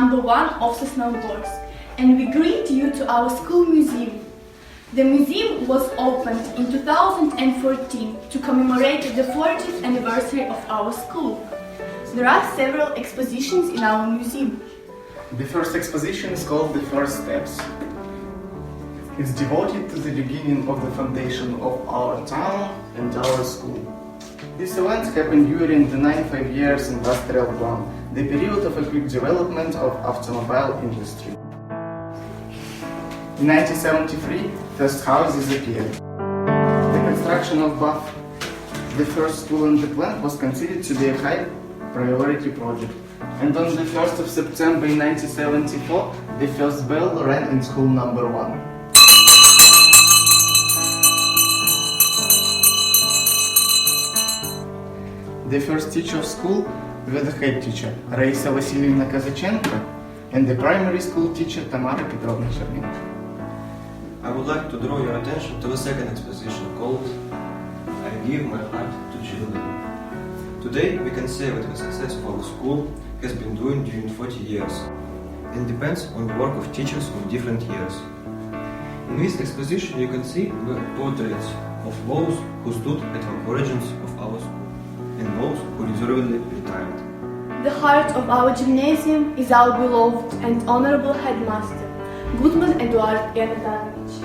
number 1 of Sosnovoborsk, and we greet you to our school museum. The museum was opened in 2014 to commemorate the 40th anniversary of our school. There are several expositions in our museum. The first exposition is called The First Steps. It's devoted to the beginning of the foundation of our town and our school. These events happened during the 95 years industrial plan, the period of a quick development of automobile industry. In 1973, first houses appeared. The construction of both the first school and the plant was considered to be a high priority project. And on the 1st of September in 1974, the first bell rang in school number 1. The first teacher of school was the head teacher, Раиса Васильевна Казаченко, and the primary school teacher, Tamara Petrovna Chernenko. I would like to draw your attention to the second exposition called I Give My Heart to Children. Today we can say that the success of our school has been doing during 40 years and depends on the work of teachers of different years. In this exposition you can see the portraits of those who stood at the origins of our school and those who deservedly retired. The heart of our gymnasium is our beloved and honorable headmaster, Gutman Eduard Ionadanovich.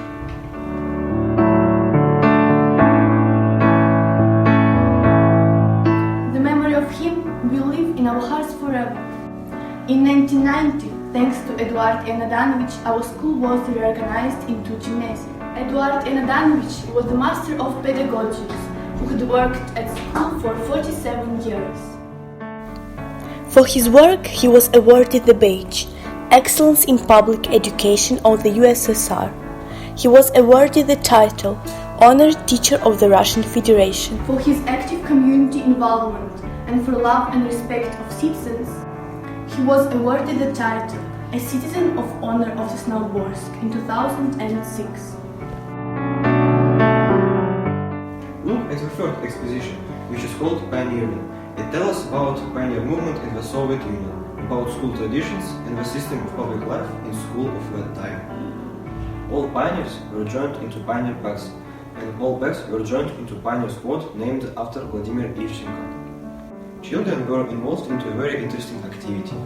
The memory of him will live in our hearts forever. In 1990, thanks to Eduard Ionadanovich, our school was reorganized into gymnasium. Eduard Ionadanovich was the master of pedagogy who had worked at school for 47 years. For his work, he was awarded the badge Excellence in Public Education of the USSR. He was awarded the title Honored Teacher of the Russian Federation. For his active community involvement and for love and respect of citizens, he was awarded the title a Citizen of Honor of Sosnovoborsk in 2006. Look at the third exposition, which is called Pioneering. It tells us about pioneer movement in the Soviet Union, about school traditions and the system of public life in school of that time. All pioneers were joined into pioneer packs, and all packs were joined into pioneer squad named after Vladimir Ivchenko. Children were involved into a very interesting activity.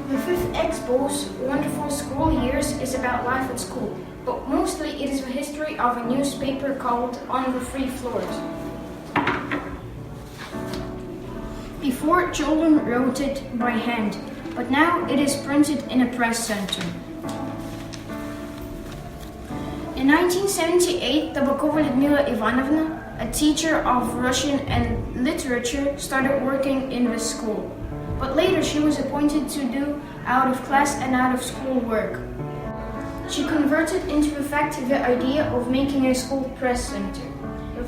The fifth expo's wonderful school years is about life at school, but mostly it is the history of a newspaper called On the Free Floors. Before, children wrote it by hand, but now it is printed in a press center. In 1978, Tabakova Lyudmila Ivanovna, a teacher of Russian and literature, started working in the school. But later she was appointed to do out-of-class and out-of-school work. She converted into effect the idea of making a school press center.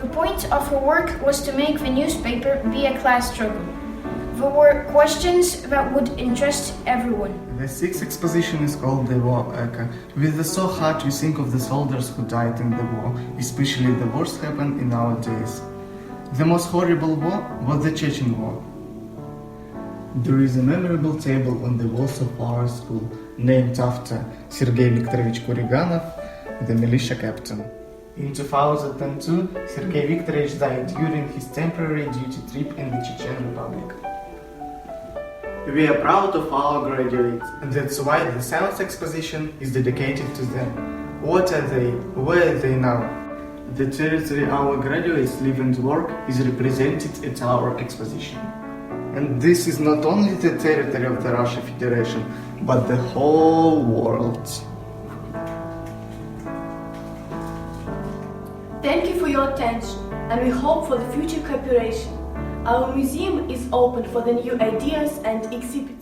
The point of her work was to make the newspaper be a class struggle. There were questions that would interest everyone. The sixth exposition is called The War Echo. With the so hard we think of the soldiers who died in the war, especially the worst happened in our days. The most horrible war was the Chechen War. There is a memorable table on the walls of our school, named after Sergei Viktorovich Kuriganov, the militia captain. In 2002, Sergei Viktorovich died during his temporary duty trip in the Chechen Republic. We are proud of our graduates, and that's why the seventh exposition is dedicated to them. What are they? Where are they now? The territory our graduates live and work is represented at our exposition. And this is not only the territory of the Russian Federation, but the whole world. Thank you for your attention, and we hope for the future cooperation. Our museum is open for the new ideas and exhibits.